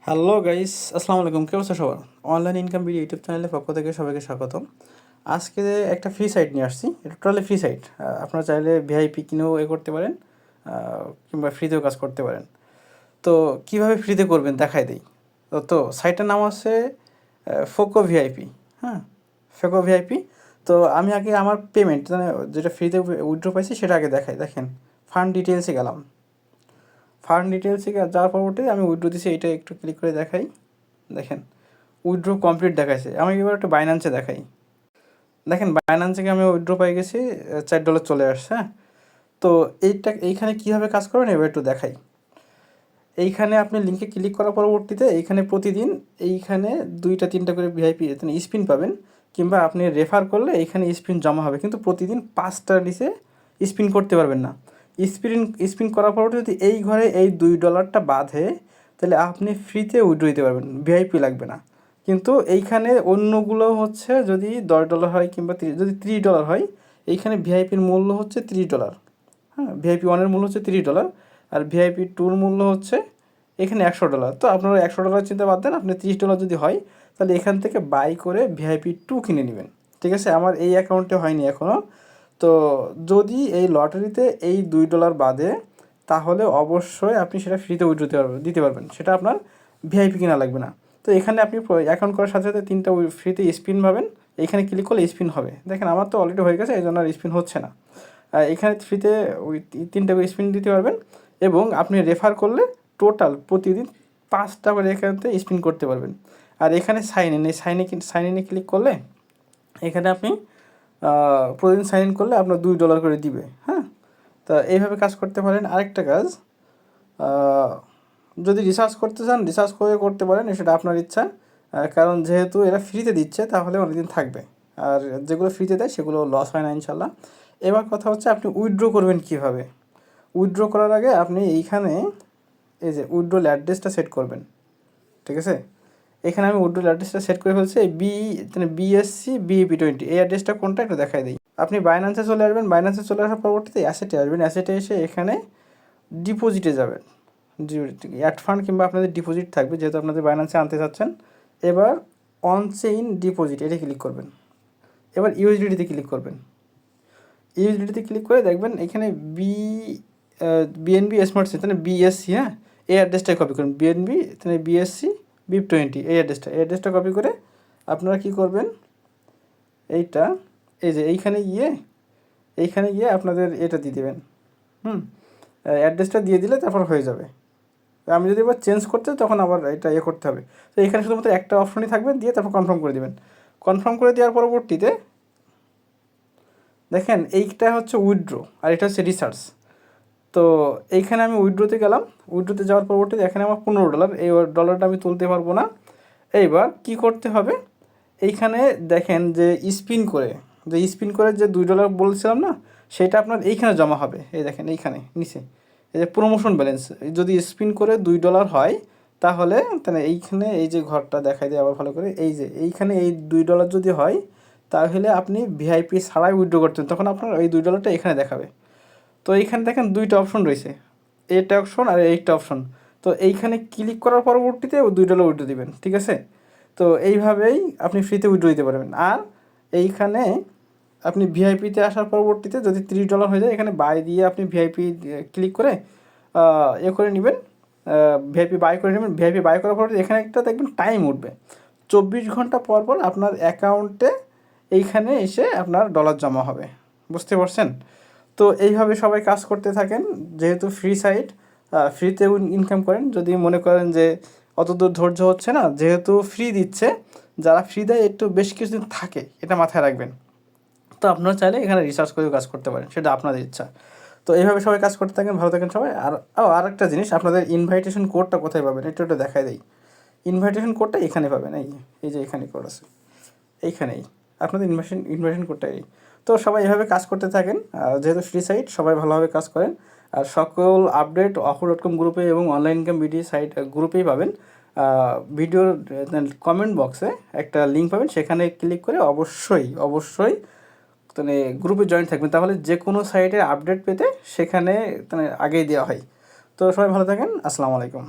Hello guys, আসসালামু আলাইকুম। কে অবস্থা সবার? অনলাইন ইনকাম ভিডিও ইউটিউব চ্যানেলের পক্ষ থেকে সবাইকে স্বাগতম। আজকে একটা ফ্রি সাইট নিয়ে আসছি। এটা টোটালি ফ্রি সাইট। আপনারা চাইলে ভিআইপি কিনেও করতে পারেন, কিংবা ফ্রিতেও কাজ করতে পারেন। তো কীভাবে ফ্রিতে করবেন দেখাই দিই। তো সাইটটার নাম আছে ফোকো ভিআইপি। হ্যাঁ, ফোকো ভিআইপি। তো আমি আগে আমার পেমেন্ট মানে যেটা ফ্রিতে উইথড্র পাইছি সেটা আগে দেখাই। দেখেন, ফান্ড ডিটেলসে গেলাম। ফান্ড ডিটেলসে যাওয়ার পরবর্তীতে আমি উইথড্র দিছি, এইটা একটু ক্লিক করে দেখাই। দেখেন, উইথড্র কমপ্লিট দেখাইছে। আমি এবার একটু বাইন্যান্সে দেখাই। দেখেন, বাইন্যান্স থেকে আমি উইথড্র পাই গেছি, $4 চলে আসছে। হ্যাঁ, তো এইখানে কীভাবে কাজ করবেন এবার একটু দেখাই। এইখানে আপনি লিঙ্কে ক্লিক করার পরবর্তীতে এইখানে প্রতিদিন এইখানে 2-3টা করে ভিআইপি স্পিন পাবেন, কিংবা আপনি রেফার করলে এইখানে স্পিন জমা হবে, কিন্তু প্রতিদিন 5টার নিচে স্পিন করতে পারবেন না। স্পিন করার পর যদি এই ঘরে এই $2টা বাঁধে, তাহলে আপনি ফ্রিতে উইথড্র দিতে পারবেন, ভিআইপি লাগবে না। কিন্তু এইখানে অন্যগুলো হচ্ছে যদি $10 হয় কিংবা যদি $30 হয়, এইখানে ভিআইপির মূল্য হচ্ছে $30। হ্যাঁ, ভিআইপি 1-এর মূল্য হচ্ছে $30, আর ভিআইপি 2-র মূল্য হচ্ছে এখানে $100। তো আপনারা $100 চিন্তা বাদ দেন, আপনি $30 যদি হয় তাহলে এখান থেকে বাই করে ভিআইপি 2 কিনে নেবেন। ঠিক আছে, আমার এই অ্যাকাউন্টে হয়নি এখনও। তো যদি এই লটারিতে এই $2 বাদে, তাহলে অবশ্যই আপনি সেটা ফ্রিতে উইথড্র দিতে পারবেন। সেটা আপনার ভিআইপি কিনা লাগবে না। তো এখানে আপনি অ্যাকাউন্ট করার সাথে সাথে 3টা ফ্রিতে স্পিন পাবেন। এইখানে ক্লিক করলে স্পিন হবে। দেখেন, আমার তো অলরেডি হয়ে গেছে, এই জন্য আর স্পিন হচ্ছে না। এখানে ফ্রিতে ওই 3টা করে স্পিন দিতে পারবেন, এবং আপনি রেফার করলে টোটাল প্রতিদিন 5টা করে এখানে স্পিন করতে পারবেন। আর এখানে সাইন ইনে ক্লিক করলে এখানে আপনি প্রতিদিন সাইন ইন করলে আপনার $2 করে দিবে। হ্যাঁ, তা এইভাবে কাজ করতে পারেন। আরেকটা কাজ, যদি রিসার্চ করতে চান রিসার্চ করে করতে পারেন, সেটা আপনার ইচ্ছা। কারণ যেহেতু এরা ফ্রিতে দিচ্ছে তাহলে অনেকদিন থাকবে, আর যেগুলো ফ্রিতে দেয় সেগুলো লস হয় না ইনশাল্লাহ। এবার কথা হচ্ছে আপনি উইথড্র করবেন কীভাবে। উইথড্র করার আগে আপনি এইখানে এই যে উইথড্রল অ্যাড্রেসটা সেট করবেন। ঠিক আছে, এখানে আমি উইথড্রল অ্যাড্রেসটা সেট করে ফেলছি। এই বিএসসি BEP20 এই অ্যাড্রেসটা কোনটা একটু দেখাই দিই। আপনি বাইন্যান্সে চলে আসবেন। বাইন্যান্সে চলে আসার পরবর্তীতে অ্যাসেটে আসবেন। অ্যাসেটে এসে এখানে ডিপোজিটে যাবেন। অ্যাড ফান্ড কিংবা আপনাদের ডিপোজিট থাকবে, যেহেতু আপনাদের বাইন্যান্সে আনতে চাচ্ছেন। এবার অন চেইন ডিপোজিট এটা ক্লিক করবেন। এবার ইউএসডিটিতে ক্লিক করবেন। ইউএসডিটিতে ক্লিক করে দেখবেন এখানে বিএনবি স্মার্ট সিটি বিএসসি, হ্যাঁ, এই অ্যাড্রেসটাই কপি করুন। বিএসসি BIP20 এই অ্যাড্রেসটা কপি করে আপনারা কি করবেন, এইটা এই যে এইখানে গিয়ে আপনাদের এটা দিয়ে দেবেন। অ্যাড্রেসটা দিয়ে দিলে তারপর হয়ে যাবে। আমি যদি এবার চেঞ্জ করতে তখন আবার এটা করতে হবে। তো এখানে শুধুমাত্র একটা অপশনই থাকবে, দিয়ে তারপর কনফার্ম করে দেবেন। কনফার্ম করে দেওয়ার পরবর্তীতে দেখেন এইটা হচ্ছে উইথড্র আর এটা হচ্ছে রিসার্চ। তো এইখানে আমি উইথড্রোতে গেলাম। উইথড্রোতে যাওয়ার পরবর্তীতে এখানে আমার $15, এই ডলারটা আমি তুলতে পারবো না। এইবার কি করতে হবে, এইখানে দেখেন যে স্পিন করে যে $2 বলছিলাম না, সেটা আপনার এইখানে জমা হবে। এই দেখেন এইখানে নিচে এই যে প্রমোশন ব্যালেন্স, যদি স্পিন করে $2 হয় তাহলে এইখানে এই যে ঘরটা দেখাই দেয় আবার ভালো করে, এই যে এইখানে এই $2 যদি হয় তাহলে আপনি ভিআইপি ছাড়াই উইথড্র করতেন, তখন আপনার ওই $2টা এখানে দেখাবে। তো এইখানে দেখেন 2টা অপশন রয়েছে, এইটা অপশন আর এইটা অপশন। তো এইখানে ক্লিক করার পরবর্তীতে $2 উইথড্র দিবেন। ঠিক আছে, তো এইভাবেই আপনি ফ্রিতে উইথড্র দিতে পারবেন। আর এইখানে আপনি ভিআইপিতে আসার পরবর্তীতে যদি $30 হয়ে যায়, এখানে বাই দিয়ে আপনি ভিআইপি ক্লিক করে করে নেবেন, ভিআইপি বাই করে নেবেন। ভিআইপি বাই করার পর এখানে একটা দেখবেন টাইম উঠবে, 24 ঘন্টা পর পর আপনার অ্যাকাউন্টে এইখানে এসে আপনার ডলার জমা হবে। বুঝতে পারছেন? তো এইভাবে সবাই কাজ করতে থাকেন। যেহেতু ফ্রি সাইট, ফ্রিতে ইনকাম করেন। যদি মনে করেন যে অতদূর ধৈর্য হচ্ছে না, যেহেতু ফ্রি দিচ্ছে, যারা ফ্রি দেয় একটু বেশ কিছুদিন থাকে, এটা মাথায় রাখবেন। তো আপনারা চাইলে এখানে রিসার্চ করেও কাজ করতে পারেন, সেটা আপনাদের ইচ্ছা। তো এইভাবে সবাই কাজ করতে থাকেন, ভালো থাকেন সবাই। আর একটা জিনিস, আপনাদের ইনভাইটেশন কোডটা কোথায় পাবেন একটু দেখাই দেই। ইনভাইটেশন কোডটা এখানে পাবেন, এই যে এখানে কোড আছে, এইখানেই আপনাদের ইনভাইটেশন কোডটা এই। তো সবাই এভাবে কাজ করতে থাকেন। যেহেতু ফ্রি সাইট, সবাই ভালোভাবে কাজ করেন। আর সকল আপডেট offer.com গ্রুপে এবং অনলাইন ইনকাম ভিডিও সাইট গ্রুপেই পাবেন। ভিডিওর কমেন্ট বক্সে একটা লিঙ্ক পাবেন, সেখানে ক্লিক করে অবশ্যই গ্রুপে জয়েন থাকবেন, তাহলে যে কোনো সাইটের আপডেট পেতে সেখানে আগেই দেওয়া হয়। তো সবাই ভালো থাকেন, আসসালামু আলাইকুম।